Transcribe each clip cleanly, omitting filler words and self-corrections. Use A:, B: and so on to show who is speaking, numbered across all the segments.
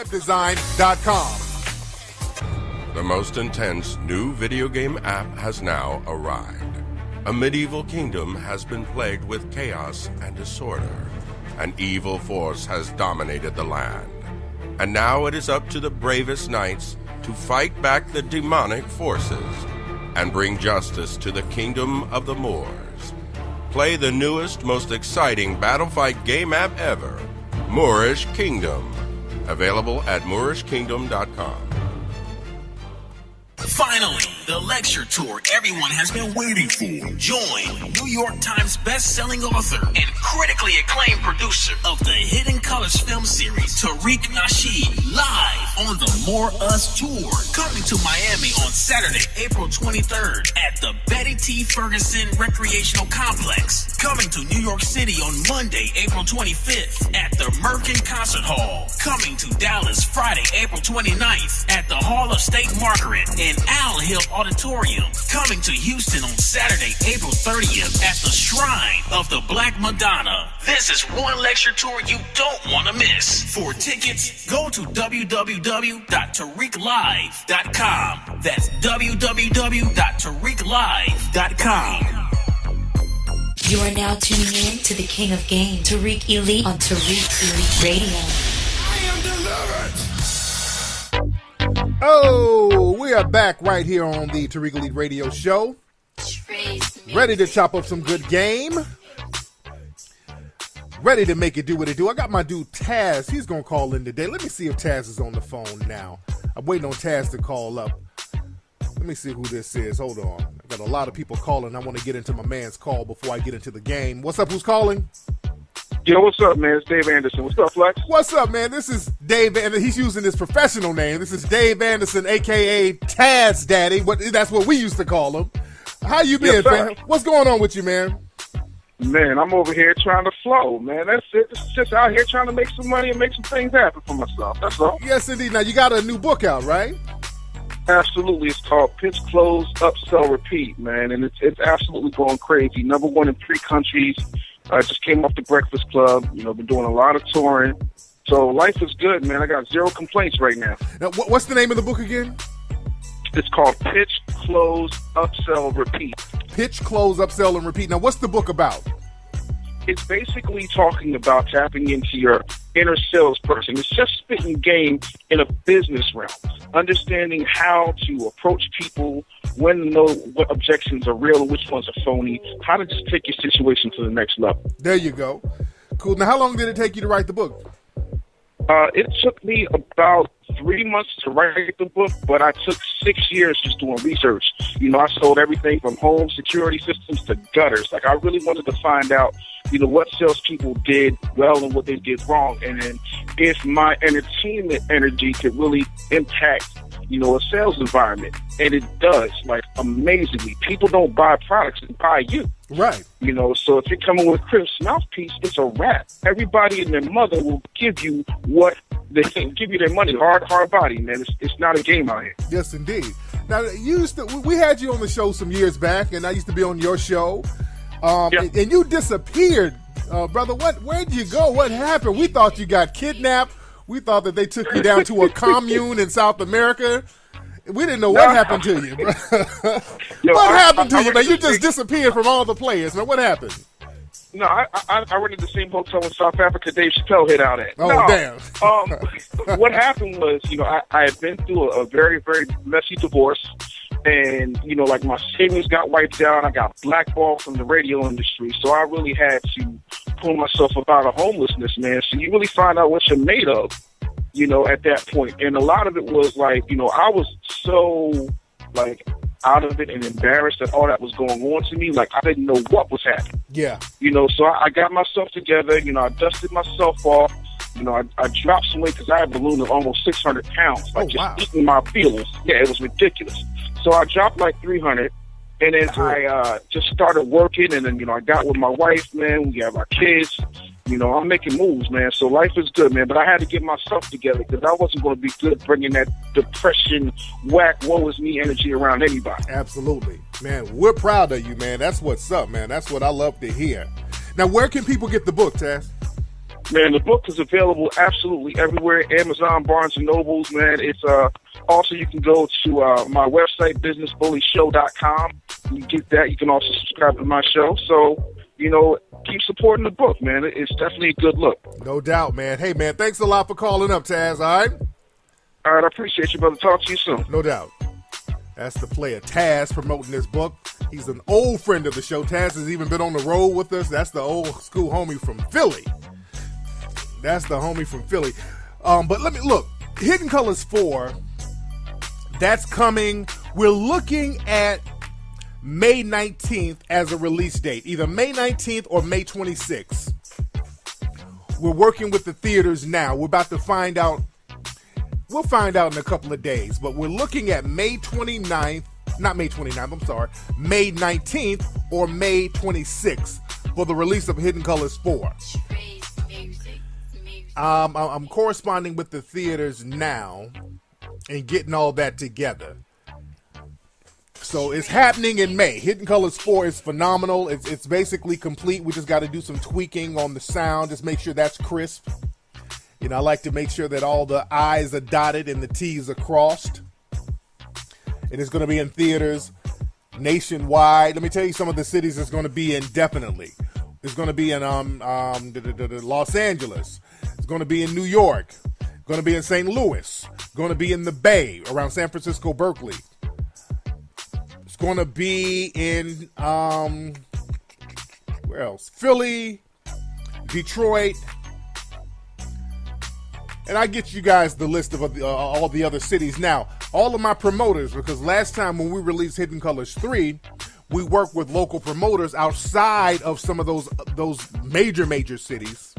A: webdesign.com.
B: The most intense new video game app has now arrived. A medieval kingdom has been plagued with chaos and disorder. An evil force has dominated the land. And now it is up to the bravest knights to fight back the demonic forces and bring justice to the kingdom of the Moors. Play the newest, most exciting battle fight game app ever, Moorish Kingdom. Available at moorishkingdom.com.
C: Finally, the lecture tour everyone has been waiting for. Join New York Times best-selling author and critically acclaimed producer of the Hidden Colors film series, Tariq live on the More Us Tour, coming to Miami on Saturday, April 23rd at the Betty T. Ferguson Recreational Complex. Coming to New York City on Monday, April 25th at the Merkin Concert Hall. Coming to Dallas Friday, April 29th at the Hall of State Margaret and Al Hill Auditorium. Coming to Houston on Saturday, April 30th at the Shrine of the Black Madonna. This is one lecture tour you don't want to miss. For tickets, go to www.tariqlive.com. That's www.tariqlive.com.
D: You are now tuning in to the King of Game, Tariq Elite on Tariq Elite Radio.
A: I am delivered. Oh, we are back right here on the Tariq Elite Radio Show. Ready to chop up some good game. Ready to make it do what it do. I got my dude Taz. He's going to call in today. Let me see if Taz is on the phone now. I'm waiting on Taz to call up. Let me see who this is. Hold on. I got a lot of people calling. I want to get into my man's call before I get into the game. What's up? Who's calling?
E: Yo, what's up, man? It's Dave Anderson. What's up, Flex?
A: What's up, man? This is Dave, and he's using his professional name. This is Dave Anderson, a.k.a. Taz Daddy. That's what we used to call him. How you been, man? What's going on with you, man?
E: Man, I'm over here trying to flow, man. That's it. Just out here trying to make some money and make some things happen for myself. That's all.
A: Yes, indeed. Now, you got a new book out, right?
E: Absolutely. It's called Pitch, Close, Upsell, Repeat, man. And it's absolutely going crazy. Number one in 3 countries. I just came off the Breakfast Club. Been doing a lot of touring. So life is good, man. I got 0 complaints right now.
A: Now, what's the name of the book again?
E: It's called Pitch, Close, Upsell, Repeat.
A: Pitch, Close, Upsell, and Repeat. Now, what's the book about?
E: It's basically talking about tapping into your inner salesperson. It's just spitting game in a business realm, understanding how to approach people, when to know what objections are real and which ones are phony, how to just take your situation to the next level.
A: There you go. Cool. Now, how long did it take you to write the book?
E: It took me about 3 months to write the book, but I took 6 years just doing research. I sold everything from home security systems to gutters. Like, I really wanted to find out, what salespeople did well and what they did wrong. And then if my entertainment energy could really impact, a sales environment. And it does, like, amazingly. People don't buy products, they buy you.
A: Right.
E: So if you're coming with Crips mouthpiece, it's a wrap. Everybody and their mother will give you what they give you their money. Hard body, man. It's not a game out here.
A: Yes, indeed. Now, we had you on the show some years back, and I used to be on your show. And you disappeared, brother. Where'd you go? What happened? We thought you got kidnapped. We thought that they took you down to a commune in South America. We didn't know what happened to you. What happened to you, man? You just disappeared from all the players, man. What happened?
E: No, I rented the same hotel in South Africa Dave Chappelle hid out at.
A: Oh,
E: no.
A: Damn.
E: What happened was, I had been through a very, very messy divorce. And, like, my savings got wiped out. I got blackballed from the radio industry. So I really had to pull myself up out of homelessness, man. So you really find out what you're made of, at that point. And a lot of it was like, I was so, like, out of it and embarrassed that all that was going on to me. Like, I didn't know what was happening.
A: Yeah.
E: So I got myself together. I dusted myself off. I dropped some weight because I had a balloon of almost 600 pounds. Like, eating my feelings. Yeah, it was ridiculous. So I dropped like 300, and then I just started working, and then, I got with my wife, man. We have our kids. I'm making moves, man. So life is good, man. But I had to get myself together because I wasn't going to be good bringing that depression, whack, woe is me energy around anybody.
A: Absolutely. Man, we're proud of you, man. That's what's up, man. That's what I love to hear. Now, where can people get the book, Taz?
E: Man, the book is available absolutely everywhere. Amazon, Barnes & Nobles, man. It's also, you can go to my website, businessbullyshow.com. You can get that. You can also subscribe to my show. So, keep supporting the book, man. It's definitely a good look.
A: No doubt, man. Hey, man, thanks a lot for calling up, Taz, all right?
E: All right, I appreciate you, brother. Talk to you soon.
A: No doubt. That's the player, Taz, promoting this book. He's an old friend of the show. Taz has even been on the road with us. That's the old school homie from Philly. That's the homie from Philly. But let me look. Hidden Colors 4, that's coming. We're looking at May 19th as a release date, either May 19th or May 26th. We're working with the theaters now. We're about to find out. We'll find out in a couple of days, but we're looking at May 29th, not May 29th, I'm sorry, May 19th or May 26th for the release of Hidden Colors 4. I'm corresponding with the theaters now and getting all that together. So it's happening in May. Hidden Colors 4 is phenomenal. It's basically complete. We just got to do some tweaking on the sound, just make sure that's crisp. I like to make sure that all the I's are dotted and the T's are crossed. And it's going to be in theaters nationwide. Let me tell you some of the cities it's going to be in definitely. It's going to be in Los Angeles. It's going to be in New York. It's going to be in St. Louis. It's going to be in the Bay around San Francisco, Berkeley. It's going to be in, where else? Philly, Detroit. And I get you guys the list of all the other cities. Now, all of my promoters, because last time when we released Hidden Colors 3, we worked with local promoters outside of some of those major cities.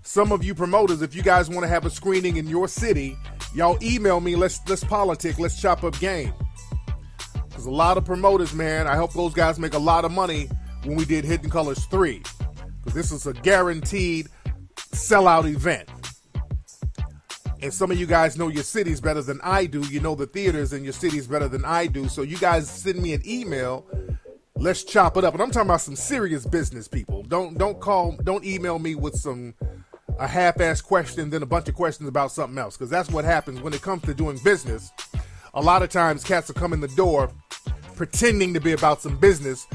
A: Some of you promoters, if you guys want to have a screening in your city, y'all email me. Let's politic. Let's chop up game. Because a lot of promoters, man, I hope those guys make a lot of money when we did Hidden Colors 3. Because this is a guaranteed sellout event. And some of you guys know your cities better than I do. You know the theaters in your cities better than I do. So you guys send me an email. Let's chop it up. And I'm talking about some serious business people. Don't email me with a half-assed question, then a bunch of questions about something else. Because that's what happens when it comes to doing business. A lot of times cats will come in the door pretending to be about some business,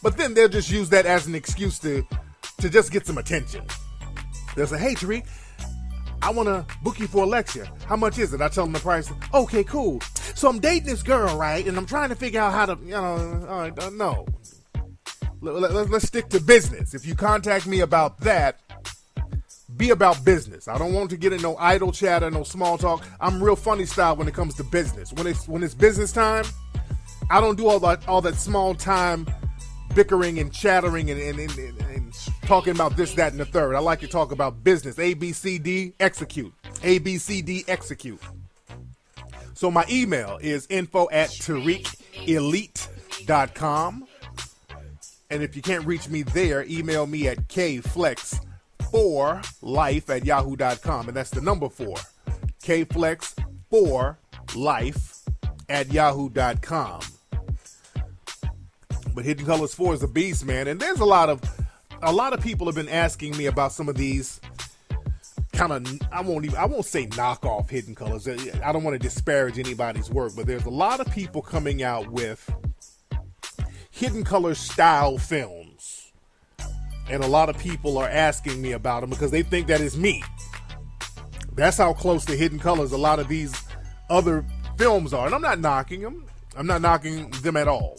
A: but then they'll just use that as an excuse to just get some attention. They'll say, hey, Tariq, I want to book you for a lecture. How much is it? I tell them the price. Okay, cool. So I'm dating this girl, right? And I'm trying to figure out how to, no. Let's stick to business. If you contact me about that, be about business. I don't want to get in no idle chatter, no small talk. I'm real funny style when it comes to business. When it's business time, I don't do all that small time bickering and chattering and talking about this, that, and the third. I like to talk about business. A, B, C, D, execute. A, B, C, D, execute. So my email is info@TariqElite.com. And if you can't reach me there, email me at kflex4life@yahoo.com. And that's the number 4. kflex4life@yahoo.com. But Hidden Colors 4 is a beast, man. And there's a lot of people have been asking me about some of these kind of, I won't say knockoff Hidden Colors. I don't want to disparage anybody's work, but there's a lot of people coming out with Hidden Colors style films. And a lot of people are asking me about them because they think that is me. That's how close to Hidden Colors a lot of these other films are. And I'm not knocking them. I'm not knocking them at all.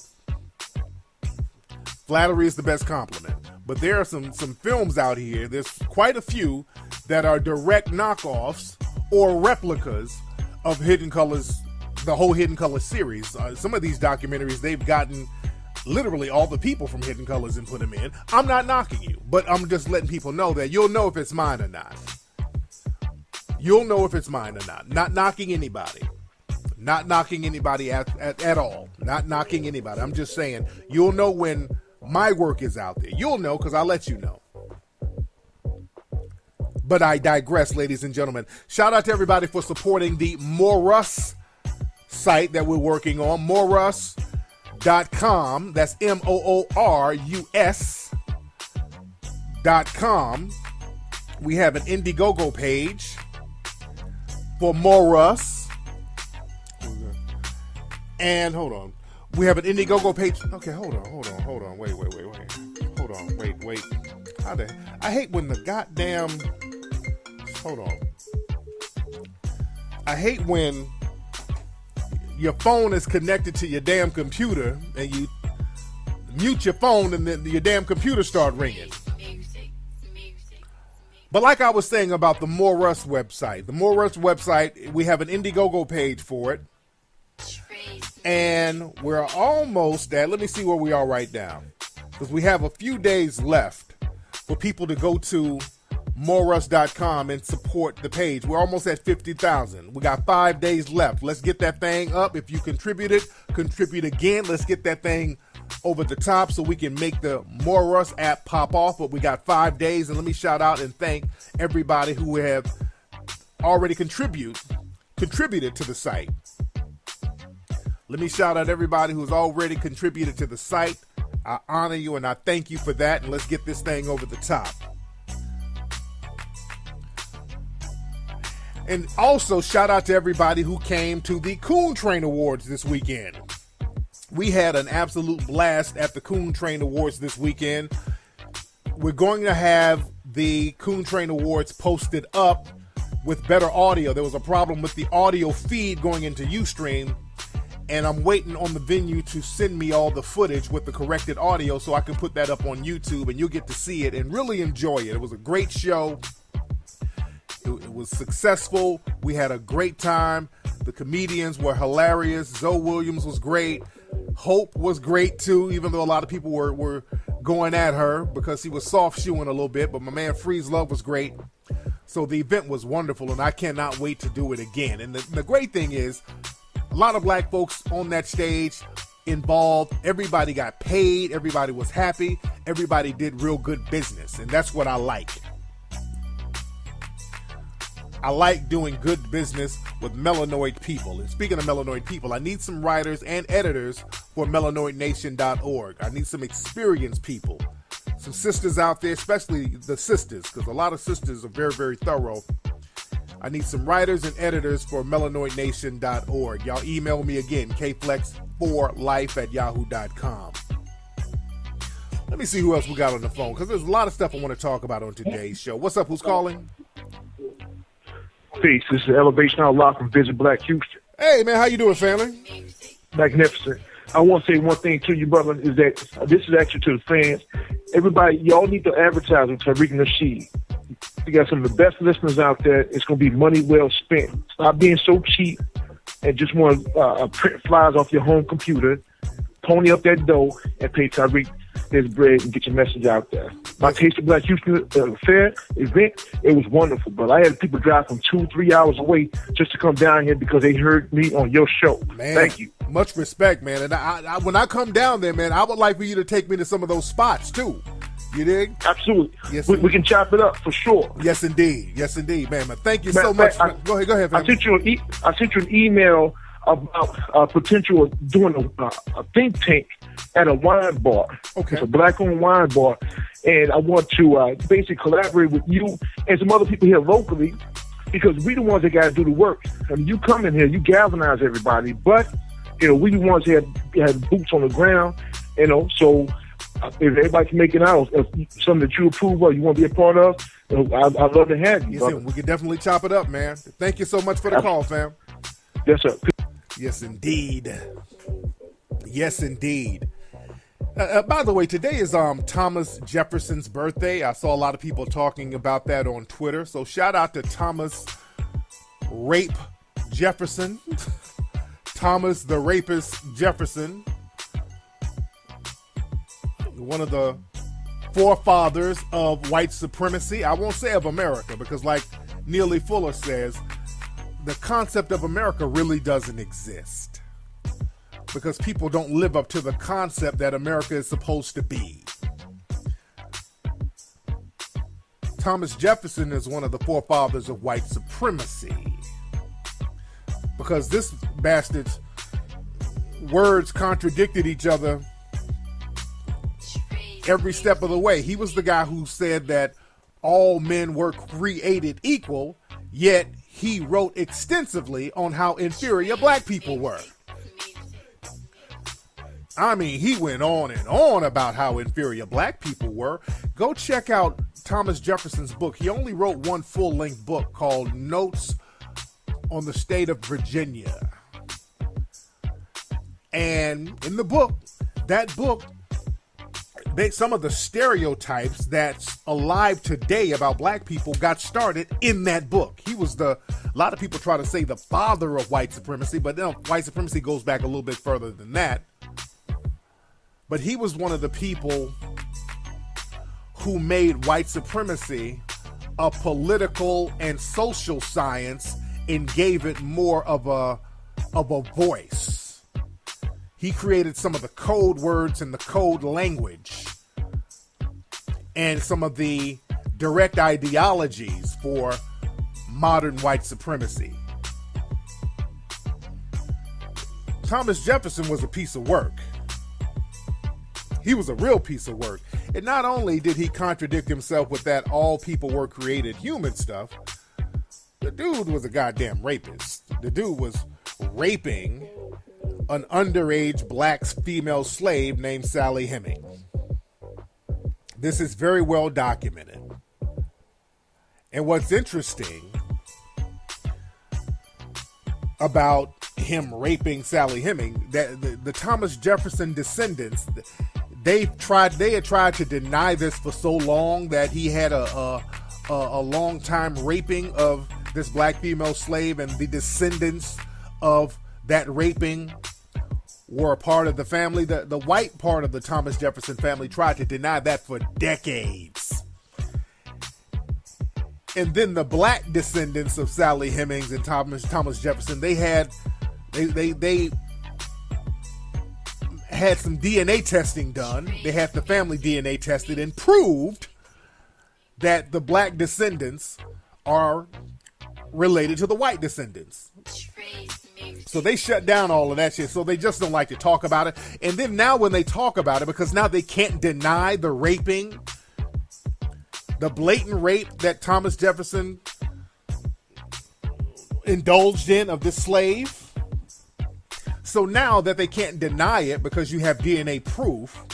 A: Flattery is the best compliment. But there are some films out here, there's quite a few that are direct knockoffs or replicas of Hidden Colors, the whole Hidden Colors series. Some of these documentaries, they've gotten literally all the people from Hidden Colors and put them in. I'm not knocking you, but I'm just letting people know that you'll know if it's mine or not. You'll know if it's mine or not. Not knocking anybody. Not knocking anybody at all. Not knocking anybody. I'm just saying, you'll know when my work is out there. You'll know because I'll let you know. But I digress, ladies and gentlemen. Shout out to everybody for supporting the Morus site that we're working on. Morus.com. That's MOORUS.com. We have an Indiegogo page for More Russ. And hold on. We have an Indiegogo page. Okay, hold on. Wait. Hold on, wait. I hate when the goddamn... Hold on. I hate when your phone is connected to your damn computer and you mute your phone and then your damn computer start ringing. But like I was saying about the More Russ website, we have an Indiegogo page for it. And we're almost at, let me see where we are right now. Because we have a few days left for people to go to moreruss.com and support the page. We're almost at 50,000. We got 5 days left. Let's get that thing up. If you contribute again. Let's get that thing over the top so we can make the More Russ app pop off. But we got 5 days, and let me shout out and thank everybody who have already contributed to the site. Let me shout out everybody who's already contributed to the site. I honor you and I thank you for that, and let's get this thing over the top. And also shout out to everybody who came to the Coon Train Awards this weekend. We had an absolute blast at the Coon Train Awards this weekend. We're going to have the Coon Train Awards posted up with better audio. There was a problem with the audio feed going into Ustream, and I'm waiting on the venue to send me all the footage with the corrected audio so I can put that up on YouTube and you'll get to see it and really enjoy it. It was a great show. It was successful. We had a great time. The comedians were hilarious. Zoe Williams was great. Hope was great too, even though a lot of people were going at her because he was soft shoeing a little bit. But my man Freeze Love was great. So the event was wonderful, and I cannot wait to do it again. And the great thing is, a lot of black folks on that stage involved. Everybody got paid. Everybody was happy. Everybody did real good business, and that's what I like. I like doing good business with melanoid people. And speaking of melanoid people, I need some writers and editors for melanoidnation.org. I need some experienced people, some sisters out there, especially the sisters, because a lot of sisters are very, very thorough. I need some writers and editors for melanoidnation.org. Y'all email me again, kflex4life@yahoo.com. Let me see who else we got on the phone, because there's a lot of stuff I want to talk about on today's show. What's up? Who's calling?
F: Peace. This is Elevation Outlaw from Visit Black Houston.
A: Hey, man, how you doing, family?
F: Magnificent. I want to say one thing to you, brother, is that this is actually to the fans. Everybody, y'all need to advertise with Tariq Nasheed. You got some of the best listeners out there. It's going to be money well spent. Stop being so cheap and just want to print flyers off your home computer, pony up that dough, and pay Tariq his bread and get your message out there. My Taste of Black Houston fair event, it was wonderful, but I had people drive from 2-3 hours away just to come down here because they heard me on your show.
A: Man,
F: thank you.
A: Much respect, man. And I when I come down there, man, I would like for you to take me to some of those spots too. You dig?
F: Absolutely.
A: Yes,
F: we can chop it up for sure.
A: Yes, indeed. Yes, indeed, man. Thank you so much. Go ahead.
F: I sent you an email about potential of doing a think tank at a wine bar.
A: Okay.
F: It's a black-owned wine bar, and I want to basically collaborate with you and some other people here locally because we the ones that got to do the work. I mean, you come in here, you galvanize everybody, but we the ones that had boots on the ground. So if everybody can make it out, if something that you approve of, you want to be a part of, I'd love to have you.
A: Yes, we can definitely chop it up, man. Thank you so much for the call, fam.
F: Yes, sir.
A: Yes, indeed. Yes, indeed. By the way, today is Thomas Jefferson's birthday. I saw a lot of people talking about that on Twitter. So shout out to Thomas Rape Jefferson. Thomas the Rapist Jefferson. One of the forefathers of white supremacy. I won't say of America because like Neely Fuller says, the concept of America really doesn't exist because people don't live up to the concept that America is supposed to be. Thomas Jefferson is one of the forefathers of white supremacy because this bastard's words contradicted each other every step of the way. He was the guy who said that all men were created equal, yet he wrote extensively on how inferior black people were. I mean, he went on and on about how inferior black people were. Go check out Thomas Jefferson's book. He only wrote one full-length book called Notes on the State of Virginia. And in the book, some of the stereotypes that's alive today about black people got started in that book. He was a lot of people try to say the father of white supremacy, but then white supremacy goes back a little bit further than that. But he was one of the people who made white supremacy a political and social science and gave it more of a voice. He created some of the code words and the code language and some of the direct ideologies for modern white supremacy. Thomas Jefferson was a piece of work. He was a real piece of work. And not only did he contradict himself with that all people were created human stuff, the dude was a goddamn rapist. The dude was raping an underage black female slave named Sally Hemings. This is very well documented. And what's interesting about him raping Sally Hemings, that the Thomas Jefferson descendants, they had tried to deny this for so long that he had a long time raping of this black female slave, and the descendants of that raping were a part of the family. The white part of the Thomas Jefferson family tried to deny that for decades. And then the black descendants of Sally Hemings and Thomas Jefferson, they had some DNA testing done. They had the family DNA tested and proved that the black descendants are related to the white descendants. So they shut down all of that shit. So they just don't like to talk about it. And then now when they talk about it, because now they can't deny the raping, the blatant rape that Thomas Jefferson indulged in of this slave. So now that they can't deny it because you have DNA proof,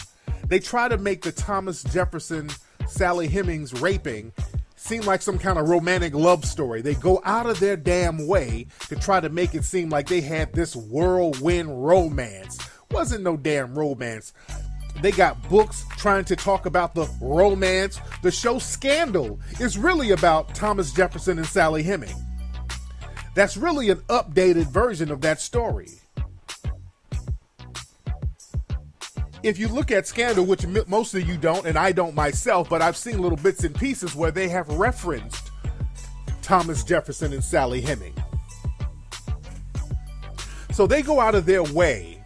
A: they try to make the Thomas Jefferson, Sally Hemings raping seem like some kind of romantic love story. They go out of their damn way to try to make it seem like they had this whirlwind romance. Wasn't no damn romance. They got books trying to talk about the romance. The show Scandal is really about Thomas Jefferson and Sally Hemings. That's really an updated version of that story. If you look at Scandal, which most of you don't, and I don't myself, but I've seen little bits and pieces where they have referenced Thomas Jefferson and Sally Hemings. So they go out of their way,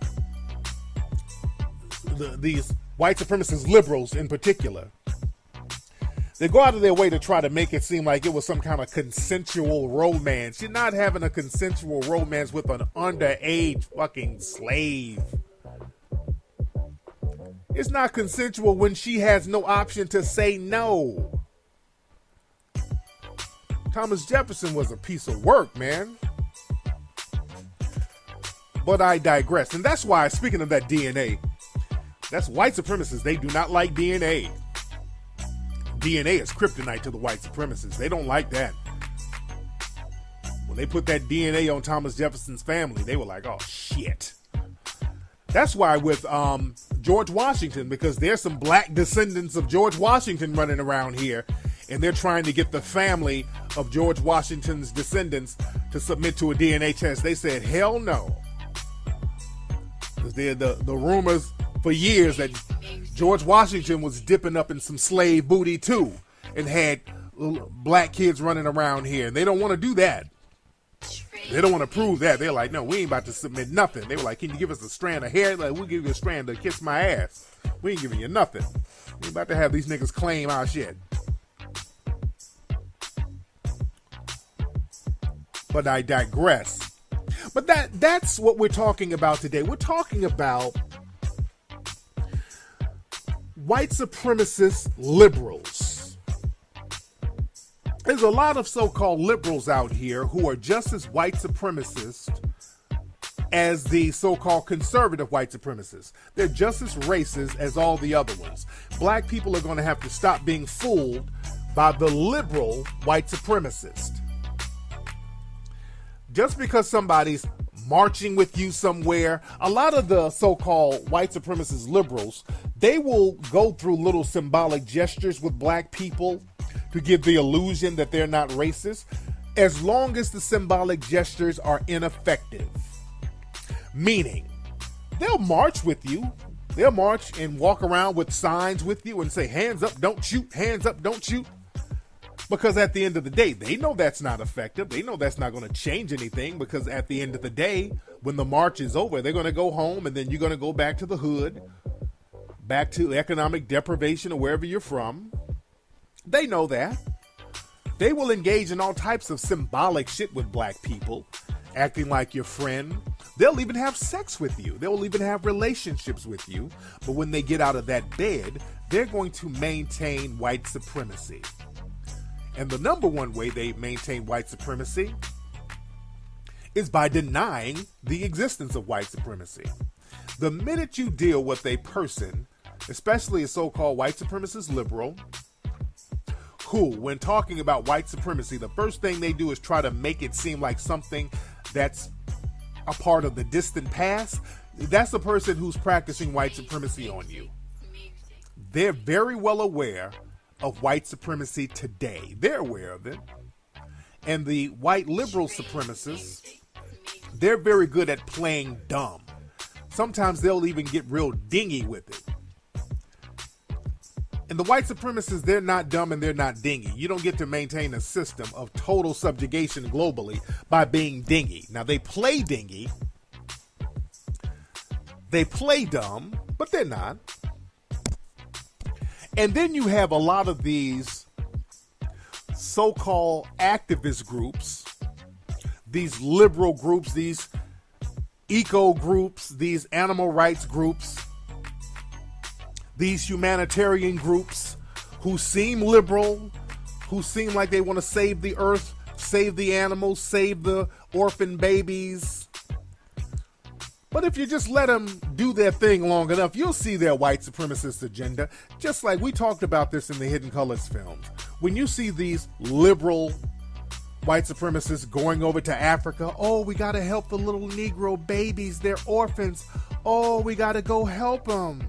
A: these white supremacist liberals in particular, they go out of their way to try to make it seem like it was some kind of consensual romance. You're not having a consensual romance with an underage fucking slave. It's not consensual when she has no option to say no. Thomas Jefferson was a piece of work, man. But I digress. And that's why, speaking of that DNA, that's white supremacists. They do not like DNA. DNA is kryptonite to the white supremacists. They don't like that. When they put that DNA on Thomas Jefferson's family, they were like, oh, shit. That's why with George Washington, because there's some black descendants of George Washington running around here, and they're trying to get the family of George Washington's descendants to submit to a DNA test. They said, hell no. Because the rumors for years that George Washington was dipping up in some slave booty too, and had black kids running around here. And they don't want to do that. They don't want to prove that. They're like, no, we ain't about to submit nothing. They were like, can you give us a strand of hair? Like, we'll give you a strand to kiss my ass. We ain't giving you nothing. We ain't about to have these niggas claim our shit. But I digress. But that's what we're talking about today. We're talking about white supremacist liberals There's a lot of so-called liberals out here who are just as white supremacist as the so-called conservative white supremacists. They're just as racist as all the other ones. Black people are going to have to stop being fooled by the liberal white supremacist. Just because somebody's marching with you somewhere, a lot of the so-called white supremacist liberals, they will go through little symbolic gestures with black people to give the illusion that they're not racist, as long as the symbolic gestures are ineffective. Meaning, they'll march with you. They'll march and walk around with signs with you and say, hands up, don't shoot, hands up, don't shoot. Because at the end of the day, they know that's not effective. They know that's not going to change anything, because at the end of the day, when the march is over, they're going to go home, and then you're going to go back to the hood, back to economic deprivation or wherever you're from. They know that. They will engage in all types of symbolic shit with black people, acting like your friend. They'll even have sex with you. They'll even have relationships with you. But when they get out of that bed, they're going to maintain white supremacy. And the number one way they maintain white supremacy is by denying the existence of white supremacy. The minute you deal with a person, especially a so-called white supremacist liberal, who, when talking about white supremacy, the first thing they do is try to make it seem like something that's a part of the distant past, that's the person who's practicing white supremacy on you. They're very well aware of white supremacy today. They're aware of it. And the white liberal supremacists, they're very good at playing dumb. Sometimes they'll even get real dingy with it. And the white supremacists, they're not dumb and they're not dingy. You don't get to maintain a system of total subjugation globally by being dingy. Now, they play dingy. They play dumb, but they're not. And then you have a lot of these so-called activist groups, these liberal groups, these eco groups, these animal rights groups, these humanitarian groups who seem liberal, who seem like they want to save the earth, save the animals, save the orphan babies. But if you just let them do their thing long enough, you'll see their white supremacist agenda, just like we talked about this in the Hidden Colors films. When you see these liberal white supremacists going over to Africa, oh, we got to help the little Negro babies, they're orphans. Oh, we got to go help them.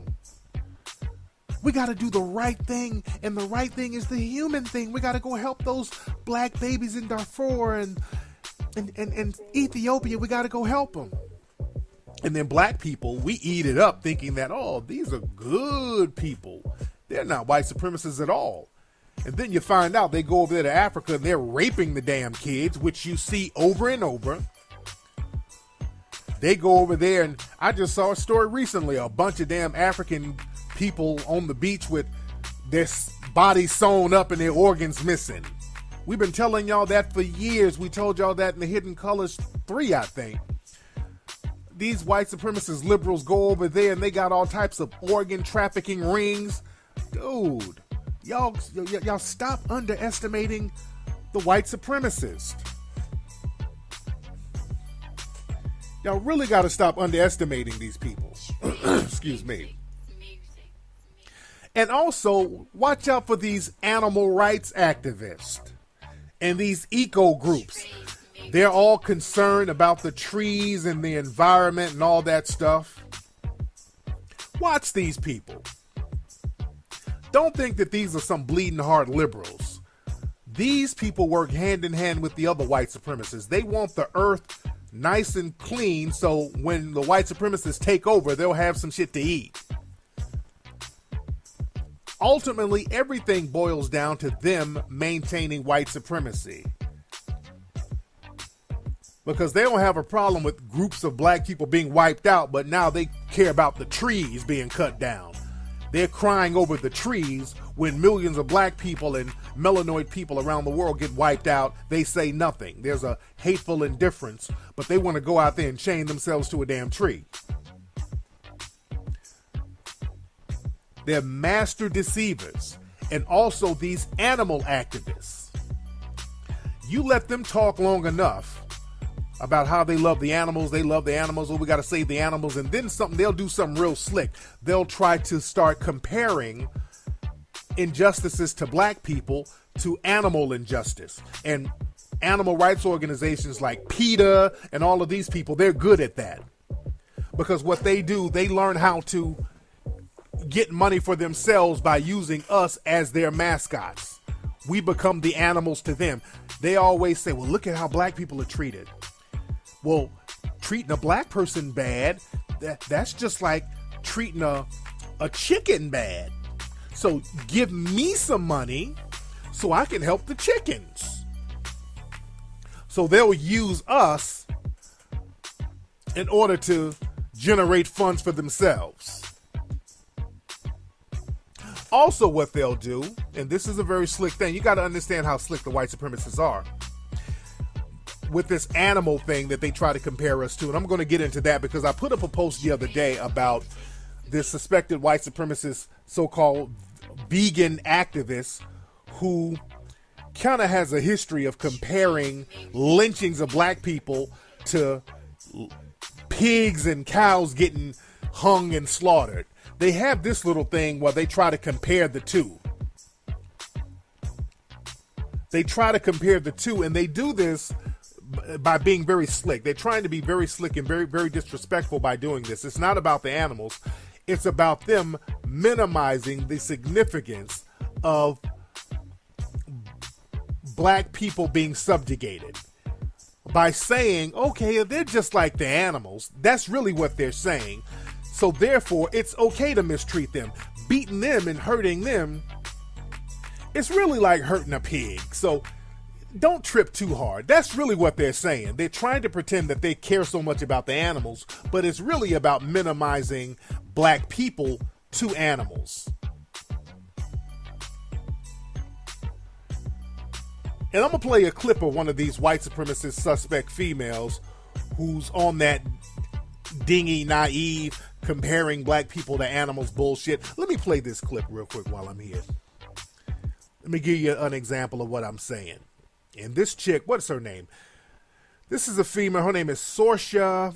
A: We got to do the right thing, and the right thing is the human thing. We got to go help those black babies in Darfur and Ethiopia. We got to go help them. And then black people, we eat it up thinking that, oh, these are good people. They're not white supremacists at all. And then you find out they go over there to Africa and they're raping the damn kids, which you see over and over. They go over there, and I just saw a story recently, a bunch of damn African people on the beach with their bodies sewn up and their organs missing. We've been telling y'all that for years. We told y'all that in the Hidden Colors 3, I think. These white supremacist liberals go over there and they got all types of organ trafficking rings. Dude, y'all stop underestimating the white supremacist. Y'all really got to stop underestimating these people. Excuse me. And also, watch out for these animal rights activists and these eco groups. They're all concerned about the trees and the environment and all that stuff. Watch these people. Don't think that these are some bleeding heart liberals. These people work hand in hand with the other white supremacists. They want the earth nice and clean, so when the white supremacists take over, they'll have some shit to eat. Ultimately, everything boils down to them maintaining white supremacy. Because they don't have a problem with groups of black people being wiped out, but now they care about the trees being cut down. They're crying over the trees when millions of black people and melanoid people around the world get wiped out. They say nothing. There's a hateful indifference, but they want to go out there and chain themselves to a damn tree. They're master deceivers, and also these animal activists. You let them talk long enough about how they love the animals, oh, we got to save the animals, and then they'll do something real slick. They'll try to start comparing injustices to black people to animal injustice. And animal rights organizations like PETA and all of these people, they're good at that. Because what they do, they learn how to get money for themselves by using us as their mascots. We become the animals to them. They always say, well, look at how black people are treated. Well, treating a black person bad, that's just like treating a chicken bad. So give me some money so I can help the chickens. So they'll use us in order to generate funds for themselves. Also, what they'll do, and this is a very slick thing, you got to understand how slick the white supremacists are with this animal thing that they try to compare us to. And I'm going to get into that because I put up a post the other day about this suspected white supremacist so-called vegan activist who kind of has a history of comparing lynchings of black people to pigs and cows getting hung and slaughtered. They have this little thing where they try to compare the two. They try to compare the two, and they do this by being very slick. They're trying to be very slick and very, very disrespectful by doing this. It's not about the animals. It's about them minimizing the significance of black people being subjugated. By saying, okay, they're just like the animals. That's really what they're saying. So therefore, it's okay to mistreat them. Beating them and hurting them, it's really like hurting a pig. So don't trip too hard. That's really what they're saying. They're trying to pretend that they care so much about the animals, but it's really about minimizing black people to animals. And I'm going to play a clip of one of these white supremacist suspect females who's on that dingy, naive, comparing black people to animals bullshit. Let me play this clip real quick while I'm here. Let me give you an example of what I'm saying. And this chick, what's her name? This is a female. Her name is Sorsha.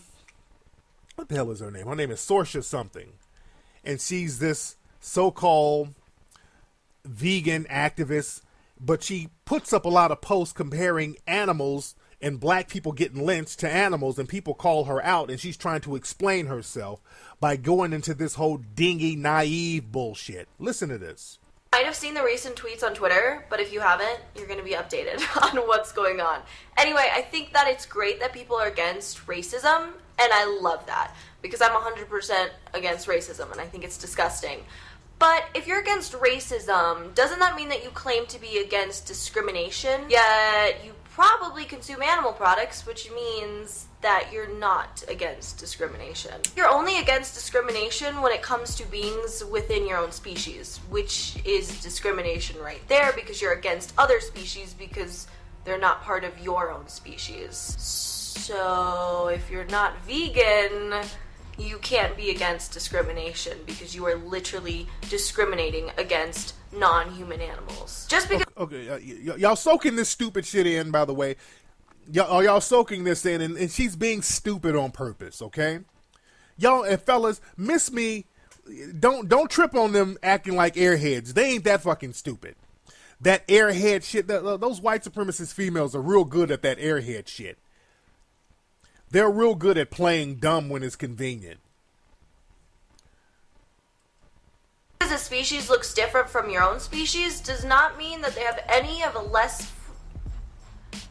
A: What the hell is her name? Her name is Sorsha something. And she's this so-called vegan activist. But she puts up a lot of posts comparing animals and black people getting lynched to animals, and people call her out, and she's trying to explain herself by going into this whole dingy, naive bullshit. Listen to this.
G: You might have seen the recent tweets on Twitter, but if you haven't, you're going to be updated on what's going on. Anyway, I think that it's great that people are against racism, and I love that, because I'm 100% against racism, and I think it's disgusting. But if you're against racism, doesn't that mean that you claim to be against discrimination? Yet you probably consume animal products, which means that you're not against discrimination. You're only against discrimination when it comes to beings within your own species, which is discrimination right there, because you're against other species because they're not part of your own species. So if you're not vegan, you can't be against discrimination because you are literally discriminating against non-human animals. Just because...
A: Okay, y'all soaking this stupid shit in, by the way. Y'all soaking this in, and she's being stupid on purpose, okay? Y'all, and fellas, miss me. Don't trip on them acting like airheads. They ain't that fucking stupid. That airhead shit, those white supremacist females are real good at that airhead shit. They're real good at playing dumb when it's convenient.
G: Because a species looks different from your own species does not mean that they have any of a less...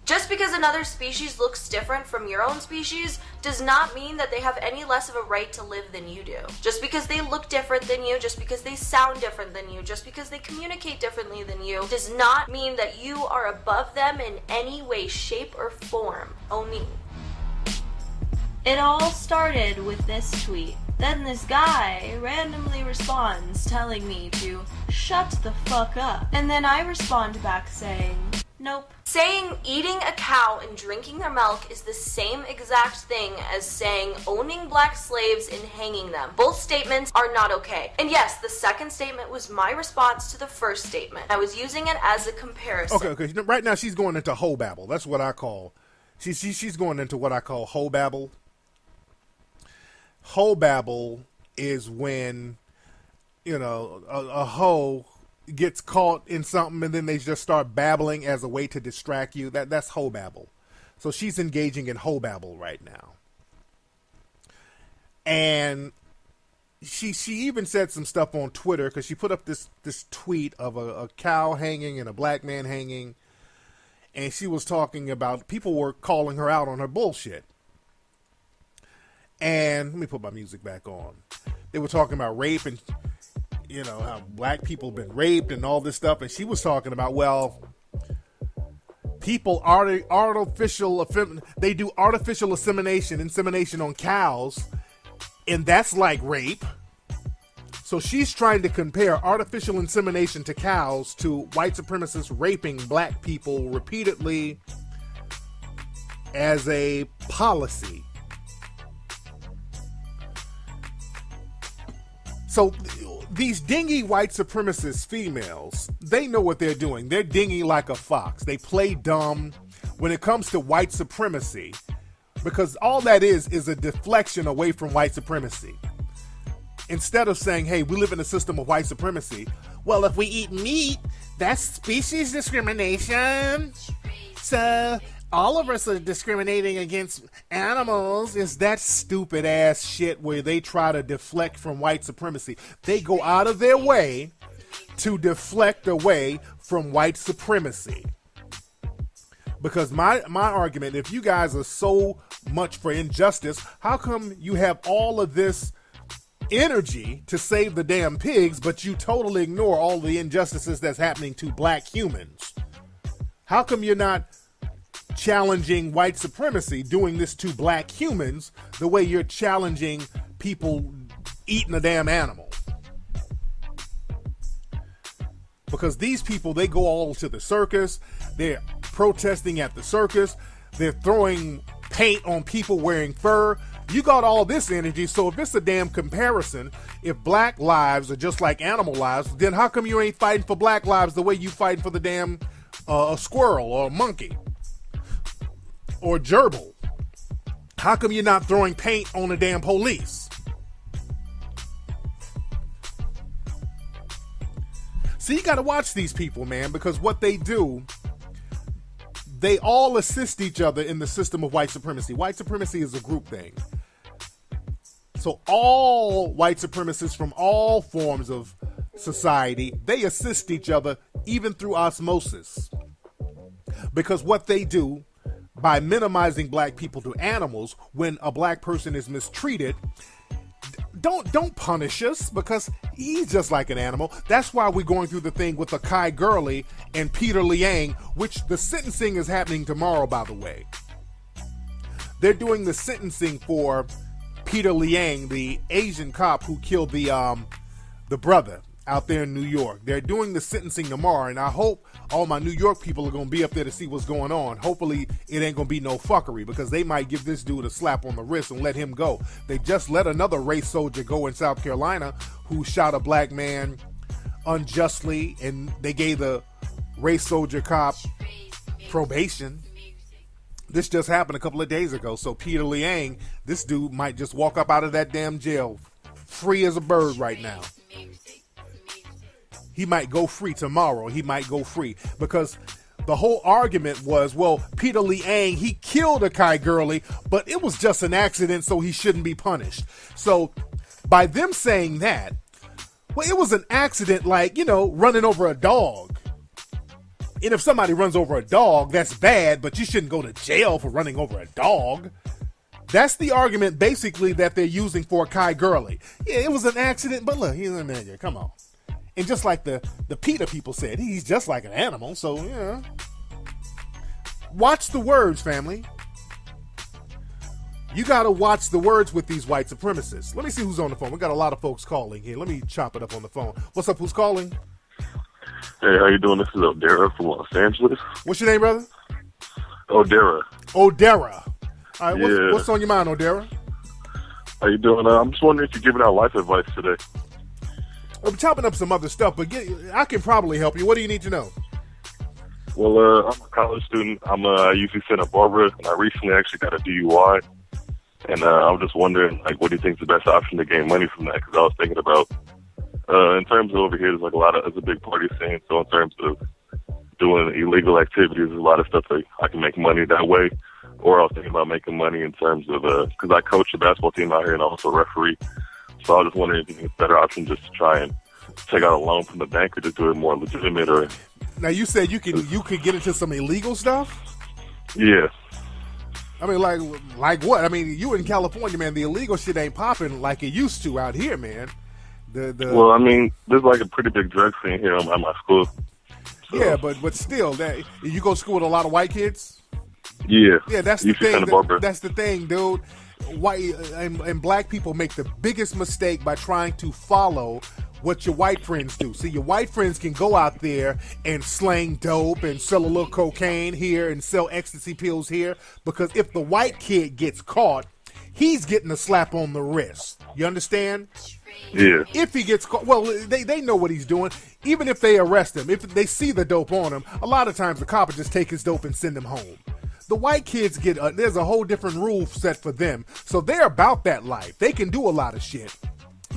G: Just because another species looks different from your own species does not mean that they have any less of a right to live than you do. Just because they look different than you, just because they sound different than you, just because they communicate differently than you, does not mean that you are above them in any way, shape, or form. Oh me. It all started with this tweet. Then this guy randomly responds telling me to shut the fuck up. And then I respond back saying, Nope. Saying eating a cow and drinking their milk is the same exact thing as saying owning black slaves and hanging them. Both statements are not okay. And yes, the second statement was my response to the first statement. I was using it as a comparison.
A: Okay. Right now she's going into hoe babble. That's what I call. She's going into what I call hoe babble. Hoe babble is when, you know, a hoe gets caught in something and then they just start babbling as a way to distract you. That's hoe babble. So she's engaging in hoe babble right now. And she even said some stuff on Twitter because she put up this tweet of a cow hanging and a black man hanging. And she was talking about, people were calling her out on her bullshit. And let me put my music back on. They were talking about rape and, you know, how black people have been raped and all this stuff. And she was talking about, well, people they do artificial insemination on cows, and that's like rape. So she's trying to compare artificial insemination to cows to white supremacists raping black people repeatedly as a policy. So these dingy white supremacist females, they know what they're doing. They're dingy like a fox. They play dumb when it comes to white supremacy, because all that is a deflection away from white supremacy. Instead of saying, hey, we live in a system of white supremacy, well, if we eat meat, that's species discrimination. So all of us are discriminating against animals. Is that stupid ass shit where they try to deflect from white supremacy. They go out of their way to deflect away from white supremacy. Because my argument, if you guys are so much for injustice, how come you have all of this energy to save the damn pigs, but you totally ignore all the injustices that's happening to black humans? How come you're not challenging white supremacy doing this to black humans the way you're challenging people eating a damn animal? Because these people, they go all to the circus, they're protesting at the circus, they're throwing paint on people wearing fur. You got all this energy, so if it's a damn comparison, if black lives are just like animal lives, then how come you ain't fighting for black lives the way you fighting for the damn a squirrel or a monkey or gerbil? How come you're not throwing paint on the damn police? See, you got to watch these people, man, because what they do, they all assist each other in the system of white supremacy. White supremacy is a group thing. So all white supremacists from all forms of society, they assist each other even through osmosis. Because what they do, by minimizing black people to animals, when a black person is mistreated, don't punish us because he's just like an animal. That's why we're going through the thing with Akai Gurley and Peter Liang, which the sentencing is happening tomorrow, by the way. They're doing the sentencing for Peter Liang, the Asian cop who killed the brother out there in New York. They're doing the sentencing tomorrow, and I hope all my New York people are going to be up there to see what's going on. Hopefully it ain't going to be no fuckery, because they might give this dude a slap on the wrist and let him go. They just let another race soldier go in South Carolina who shot a black man unjustly, and they gave the race soldier cop probation. This just happened a couple of days ago. So Peter Liang, this dude might just walk up out of that damn jail free as a bird right now. He might go free tomorrow. He might go free because the whole argument was, well, Peter Liang, he killed Akai Gurley, but it was just an accident, so he shouldn't be punished. So by them saying that, well, it was an accident, like, you know, running over a dog. And if somebody runs over a dog, that's bad, but you shouldn't go to jail for running over a dog. That's the argument basically that they're using for Akai Gurley. Yeah, it was an accident, but look, he's a man. Come on. And just like the PETA people said, he's just like an animal. So, yeah. Watch the words, family. You got to watch the words with these white supremacists. Let me see who's on the phone. We got a lot of folks calling here. Let me chop it up on the phone. What's up? Who's calling?
H: Hey, how you doing? This is Odera from Los Angeles.
A: What's your name, brother?
H: Odera.
A: Odera. All right,
H: Yeah.
A: what's on your mind, Odera?
H: How you doing? I'm just wondering if you're giving out life advice today.
A: I'm chopping up some other stuff, but I can probably help you. What do you need to know?
H: Well, I'm a college student. I usually Santa Barbara, and I recently actually got a DUI. And I was just wondering, like, what do you think is the best option to gain money from that? Because I was thinking about, in terms of over here, there's like there's a big party scene. So in terms of doing illegal activities, there's a lot of stuff that I can make money that way. Or I was thinking about making money in terms of, because I coach a basketball team out here and also referee. So I was just wondering if you think it's a better option just to try and take out a loan from the bank or just do it more legitimate. Or
A: now you said you could get into some illegal stuff.
H: Yeah.
A: I mean, like what? I mean, you in California, man. The illegal shit ain't popping like it used to out here, man.
H: Well, I mean, there's like a pretty big drug scene here at my school. So.
A: Yeah, but still, that you go to school with a lot of white kids.
H: Yeah.
A: Yeah, that's the thing. That's the thing, dude. White and black people make the biggest mistake by trying to follow what your white friends do. See, your white friends can go out there and slang dope and sell a little cocaine here and sell ecstasy pills here, because if the white kid gets caught, he's getting a slap on the wrist. You understand?
H: Yeah.
A: If he gets caught, well, they know what he's doing. Even if they arrest him, if they see the dope on him, a lot of times the cop will just take his dope and send him home. The white kids there's a whole different rule set for them. So they're about that life. They can do a lot of shit.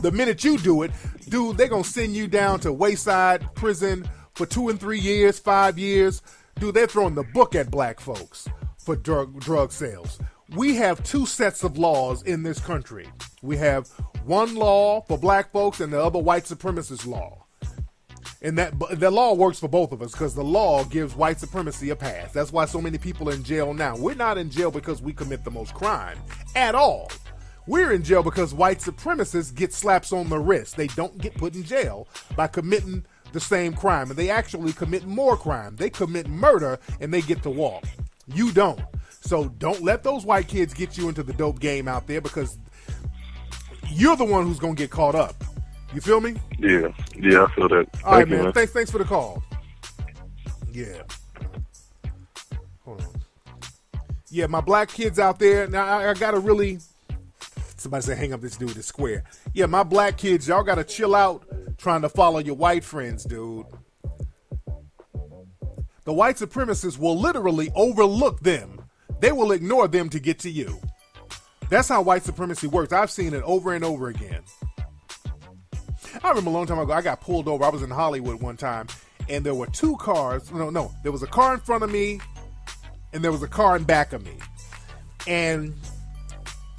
A: The minute you do it, dude, they're going to send you down to Wayside Prison for 2 and 3 years, 5 years. Dude, they're throwing the book at black folks for drug sales. We have 2 sets of laws in this country. We have one law for black folks and the other white supremacist law. And the law works for both of us because the law gives white supremacy a pass. That's why so many people are in jail now. We're not in jail because we commit the most crime at all. We're in jail because white supremacists get slaps on the wrist. They don't get put in jail by committing the same crime. And they actually commit more crime. They commit murder and they get to walk. You don't. So don't let those white kids get you into the dope game out there, because you're the one who's going to get caught up. You feel me?
H: Yeah, I feel that.
A: All right, man. Thanks for the call. Yeah. Hold on. Yeah, my black kids out there. Now, I got to really... Somebody say, hang up this dude, it's square. Yeah, my black kids, y'all got to chill out trying to follow your white friends, dude. The white supremacists will literally overlook them. They will ignore them to get to you. That's how white supremacy works. I've seen it over and over again. I remember a long time ago, I got pulled over. I was in Hollywood one time, and there were 2 cars. No. There was a car in front of me, and there was a car in back of me. And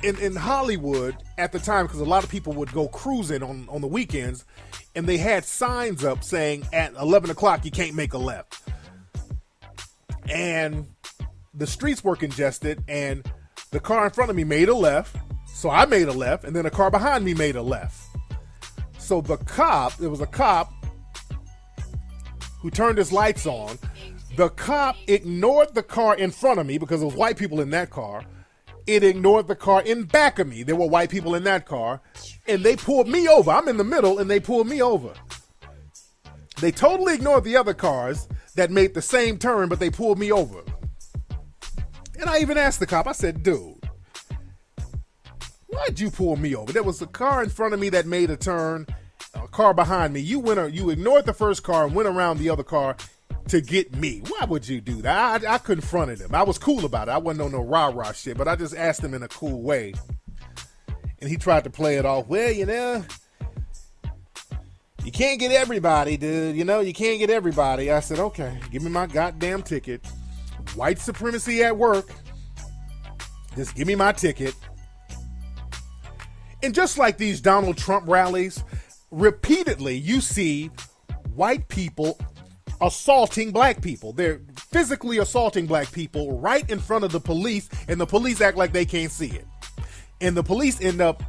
A: in Hollywood at the time, because a lot of people would go cruising on the weekends, and they had signs up saying at 11 o'clock you can't make a left. And the streets were congested, and the car in front of me made a left, so I made a left, and then a car behind me made a left. So there was a cop who turned his lights on. The cop ignored the car in front of me because there was white people in that car. It ignored the car in back of me. There were white people in that car. And they pulled me over. I'm in the middle, and they pulled me over. They totally ignored the other cars that made the same turn, but they pulled me over. And I even asked the cop, I said, dude, why'd you pull me over? There was a car in front of me that made a turn, a car behind me. You ignored the first car and went around the other car to get me. Why would you do that? I confronted him. I was cool about it. I wasn't on no rah-rah shit, but I just asked him in a cool way. And he tried to play it off. Well, you can't get everybody, dude. You can't get everybody. I said, okay, give me my goddamn ticket. White supremacy at work. Just give me my ticket. And just like these Donald Trump rallies, repeatedly you see white people assaulting black people. They're physically assaulting black people right in front of the police, and the police act like they can't see it. And the police end up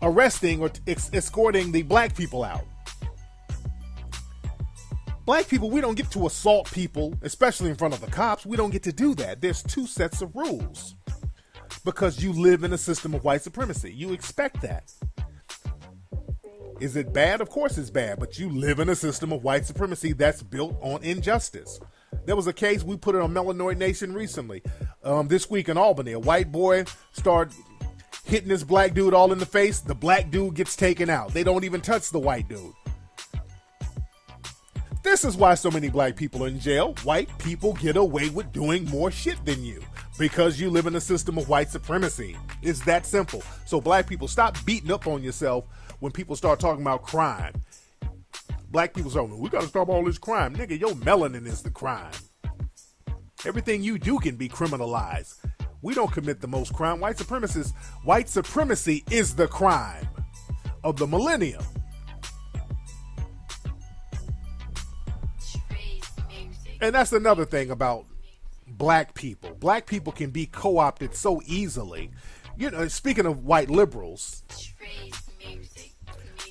A: arresting or escorting the black people out. Black people, we don't get to assault people, especially in front of the cops. We don't get to do that. There's 2 sets of rules because you live in a system of white supremacy. You expect that. Is it bad? Of course it's bad, but you live in a system of white supremacy that's built on injustice. There was a case, we put it on Melanoid Nation recently. This week in Albany, a white boy started hitting this black dude all in the face. The black dude gets taken out. They don't even touch the white dude. This is why so many black people are in jail. White people get away with doing more shit than you because you live in a system of white supremacy. It's that simple. So black people, stop beating up on yourself when people start talking about crime. Black people say, we got to stop all this crime. Nigga, your melanin is the crime. Everything you do can be criminalized. We don't commit the most crime. White supremacy is the crime of the millennium. And that's another thing about black people. Black people can be co-opted so easily. You know, speaking of white liberals,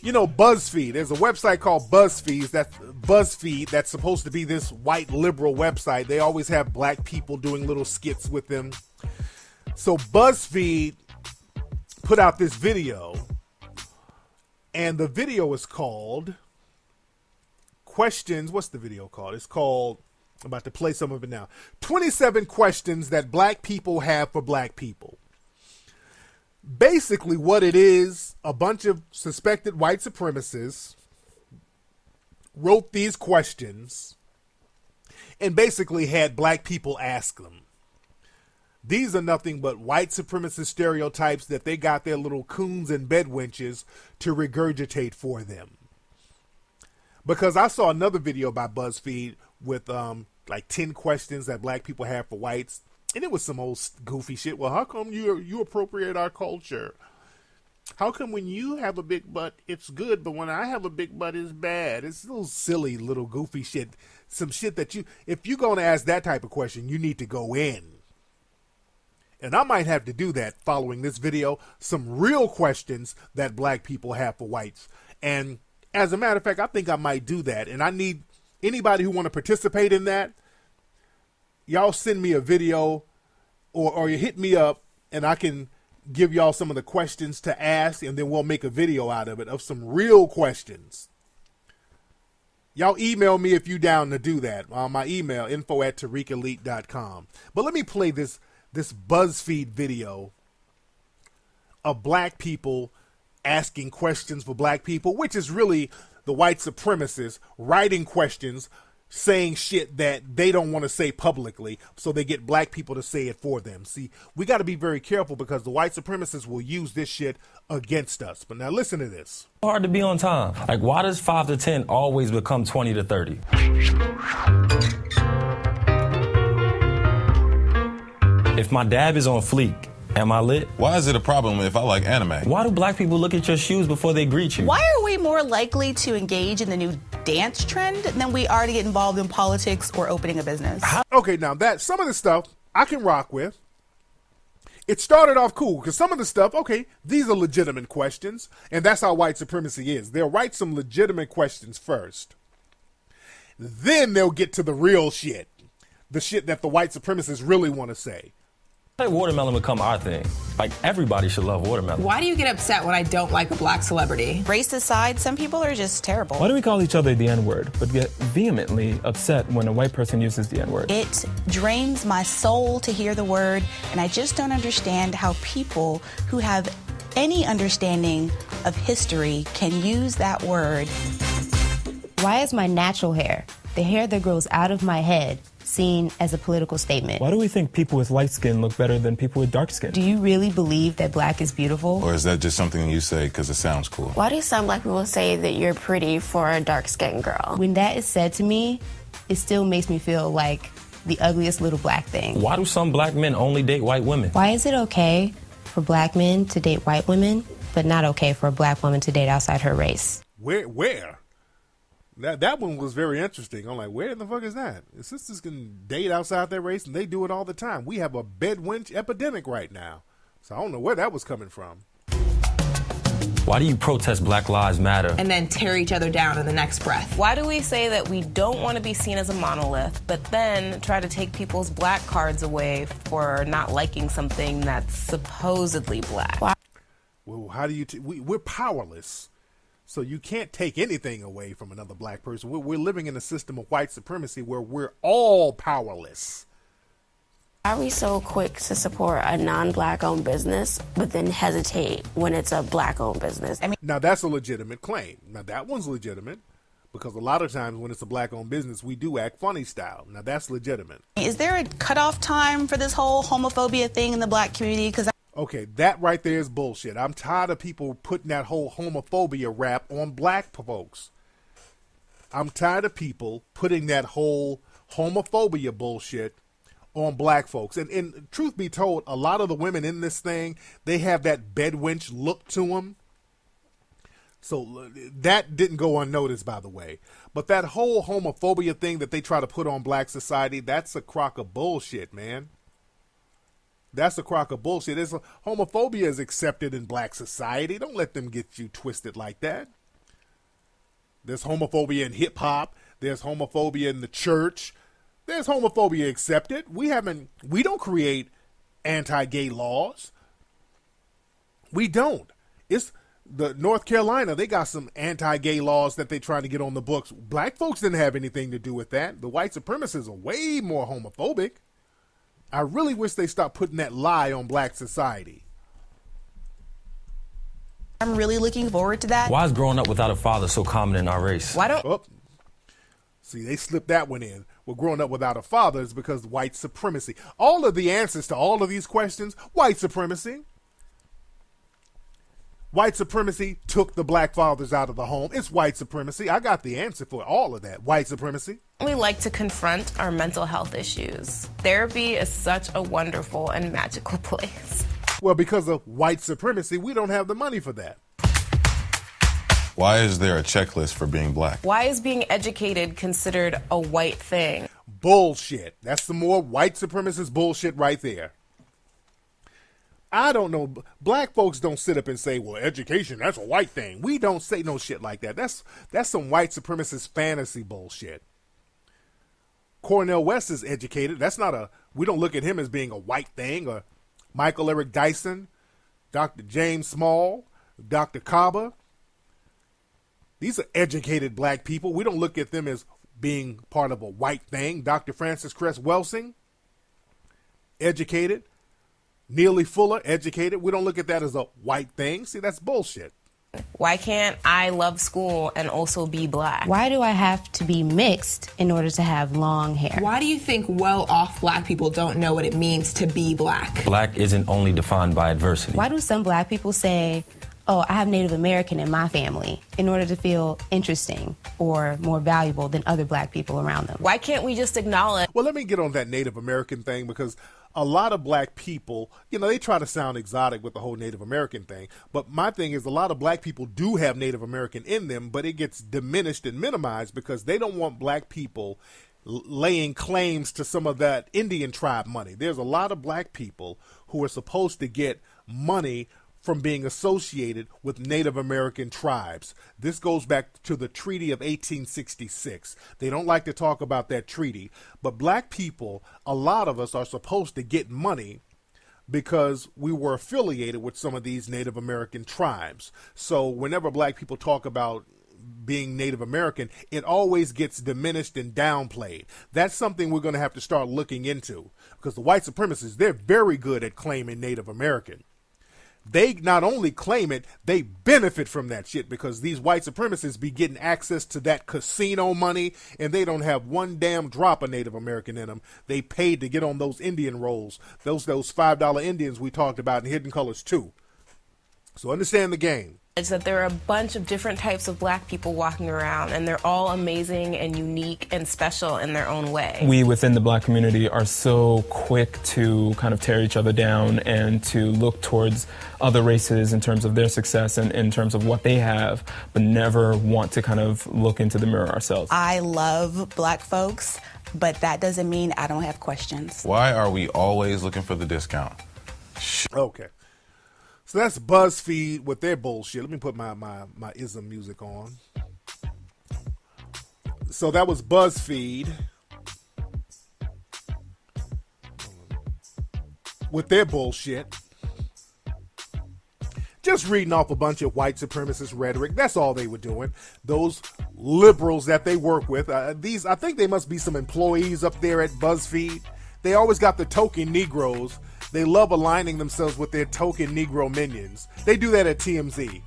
A: you know, BuzzFeed. There's a website called BuzzFeed that's supposed to be this white liberal website. They always have black people doing little skits with them. So BuzzFeed put out this video, and the video is called Questions. What's the video called? It's called, I'm about to play some of it now. 27 questions that black people have for black people. Basically what it is, a bunch of suspected white supremacists wrote these questions and basically had black people ask them. These are nothing but white supremacist stereotypes that they got their little coons and bedwenches to regurgitate for them. Because I saw another video by BuzzFeed with like 10 questions that black people have for whites. And it was some old goofy shit. Well, how come you appropriate our culture? How come when you have a big butt, it's good, but when I have a big butt, it's bad? It's a little silly, little goofy shit. Some shit that if you're going to ask that type of question, you need to go in. And I might have to do that following this video. Some real questions that black people have for whites. And as a matter of fact, I think I might do that. And I need anybody who want to participate in that. Y'all send me a video or you hit me up and I can give y'all some of the questions to ask, and then we'll make a video out of it of some real questions. Y'all email me if you down to do that. My email, info@tariqelite.com. But let me play this BuzzFeed video of black people asking questions for black people, which is really the white supremacists writing questions, saying shit that they don't want to say publicly, so they get black people to say it for them. See, we got to be very careful because the white supremacists will use this shit against us. But now listen to this.
I: Hard to be on time. Like, why does 5 to 10 always become 20 to 30? If my dab is on fleek, am I lit?
J: Why is it a problem if I like anime?
I: Why do black people look at your shoes before they greet you?
K: Why are we more likely to engage in the new dance trend than we are to get involved in politics or opening a business?
A: Okay, now that some of the stuff I can rock with. It started off cool because some of the stuff, okay, these are legitimate questions, and that's how white supremacy is. They'll write some legitimate questions first. Then they'll get to the real shit, the shit that the white supremacists really want to say.
I: Let watermelon become our thing. Like, everybody should love watermelon.
L: Why do you get upset when I don't like a black celebrity?
K: Race aside, some people are just terrible.
M: Why do we call each other the N-word, but get vehemently upset when a white person uses the N-word?
K: It drains my soul to hear the word, and I just don't understand how people who have any understanding of history can use that word.
N: Why is my natural hair, the hair that grows out of my head, seen as a political statement?
M: Why do we think people with light skin look better than people with dark skin?
N: Do you really believe that black is beautiful?
J: Or is that just something you say because it sounds cool?
O: Why do some black people say that you're pretty for a dark-skinned girl?
N: When that is said to me, it still makes me feel like the ugliest little black thing.
I: Why do some black men only date white women?
N: Why is it okay for black men to date white women, but not okay for a black woman to date outside her race?
A: Where? That one was very interesting. I'm like, where the fuck is that? The sisters can date outside their race, and they do it all the time. We have a bedwench epidemic right now. So I don't know where that was coming from.
I: Why do you protest Black Lives Matter
L: and then tear each other down in the next breath?
P: Why do we say that we don't want to be seen as a monolith, but then try to take people's black cards away for not liking something that's supposedly black?
A: Well, how do you... we're powerless. So you can't take anything away from another black person. We're living in a system of white supremacy where we're all powerless.
O: Why are we so quick to support a non-black owned business, but then hesitate when it's a black owned business?
A: Now that's a legitimate claim. Now that one's legitimate because a lot of times when it's a black owned business, we do act funny style. Now that's legitimate.
K: Is there a cutoff time for this whole homophobia thing in the black community?
A: Okay, that right there is bullshit. I'm tired of people putting that whole homophobia rap on black folks. I'm tired of people putting that whole homophobia bullshit on black folks. And truth be told, a lot of the women in this thing, they have that bedwench look to them. So that didn't go unnoticed, by the way. But that whole homophobia thing that they try to put on black society, that's a crock of bullshit, man. That's a crock of bullshit. Homophobia is accepted in black society. Don't let them get you twisted like that. There's homophobia in hip hop. There's homophobia in the church. There's homophobia accepted. We don't create anti-gay laws. We don't. It's the North Carolina, they got some anti-gay laws that they're trying to get on the books. Black folks didn't have anything to do with that. The white supremacists are way more homophobic. I really wish they stopped putting that lie on black society.
K: I'm really looking forward to that.
I: Why is growing up without a father so common in our race?
K: Why don't...
A: See, they slipped that one in. Well, growing up without a father is because white supremacy. All of the answers to all of these questions, white supremacy. White supremacy took the black fathers out of the home. It's white supremacy. I got the answer for all of that. White supremacy.
P: We like to confront our mental health issues. Therapy is such a wonderful and magical place.
A: Well, because of white supremacy, we don't have the money for that.
J: Why is there a checklist for being black?
P: Why is being educated considered a white thing?
A: Bullshit. That's some more white supremacist bullshit right there. I don't know. Black folks don't sit up and say, well, education, that's a white thing. We don't say no shit like that. That's some white supremacist fantasy bullshit. Cornel West is educated. We don't look at him as being a white thing. Or Michael Eric Dyson, Dr. James Small, Dr. Kaba. These are educated black people. We don't look at them as being part of a white thing. Dr. Francis Cress Welsing, educated. Neely Fuller, educated. We don't look at that as a white thing. See, that's bullshit.
P: Why can't I love school and also be black?
N: Why do I have to be mixed in order to have long hair?
L: Why do you think well-off black people don't know what it means to be black?
I: Black isn't only defined by adversity.
N: Why do some black people say, oh, I have Native American in my family in order to feel interesting or more valuable than other black people around them?
P: Why can't we just acknowledge?
A: Well, let me get on that Native American thing because a lot of black people, they try to sound exotic with the whole Native American thing. But my thing is a lot of black people do have Native American in them, but it gets diminished and minimized because they don't want black people laying claims to some of that Indian tribe money. There's a lot of black people who are supposed to get money from being associated with Native American tribes. This goes back to the Treaty of 1866. They don't like to talk about that treaty, but black people, a lot of us are supposed to get money because we were affiliated with some of these Native American tribes. So whenever black people talk about being Native American, it always gets diminished and downplayed. That's something we're going to have to start looking into because the white supremacists, they're very good at claiming Native American. They not only claim it, they benefit from that shit because these white supremacists be getting access to that casino money and they don't have one damn drop of Native American in them. They paid to get on those Indian rolls, those $5 Indians we talked about in Hidden Colors 2. So understand the game.
P: It's that there are a bunch of different types of black people walking around, and they're all amazing and unique and special in their own way.
M: We within the black community are so quick to kind of tear each other down and to look towards other races in terms of their success and in terms of what they have, but never want to kind of look into the mirror ourselves.
K: I love black folks, but that doesn't mean I don't have questions.
J: Why are we always looking for the discount?
A: Okay. So that's BuzzFeed with their bullshit. Let me put my ism music on. So that was BuzzFeed with their bullshit. just reading off a bunch of white supremacist rhetoric. That's all they were doing. Those liberals that they work with, I think they must be some employees up there at BuzzFeed. They always got the token Negroes. They love aligning themselves with their token Negro minions. They do that at TMZ.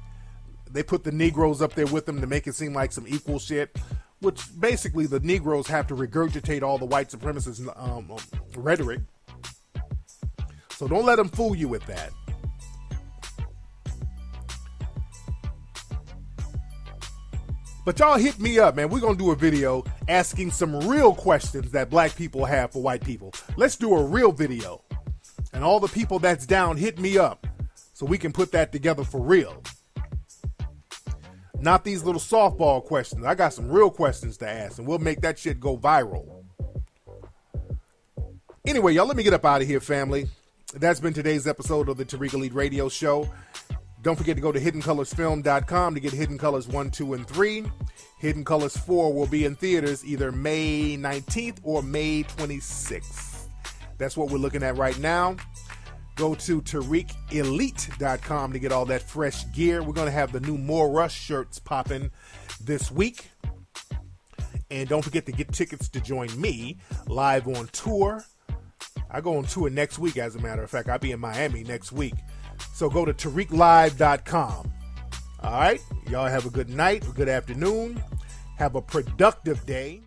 A: They put the Negroes up there with them to make it seem like some equal shit, which basically the Negroes have to regurgitate all the white supremacist rhetoric. So don't let them fool you with that. But y'all hit me up, man. We're going to do a video asking some real questions that black people have for white people. Let's do a real video. And all the people that's down, hit me up so we can put that together for real. Not these little softball questions. I got some real questions to ask, and we'll make that shit go viral. Anyway, y'all, let me get up out of here, family. That's been today's episode of the Tariq Elite Radio Show. Don't forget to go to HiddenColorsFilm.com to get Hidden Colors 1, 2, and 3. Hidden Colors 4 will be in theaters either May 19th or May 26th. That's what we're looking at right now. Go to TariqElite.com to get all that fresh gear. We're going to have the new More Rush shirts popping this week. And don't forget to get tickets to join me live on tour. I go on tour next week, as a matter of fact. I'll be in Miami next week. So go to TariqLive.com. All right? Y'all have a good night, a good afternoon. Have a productive day.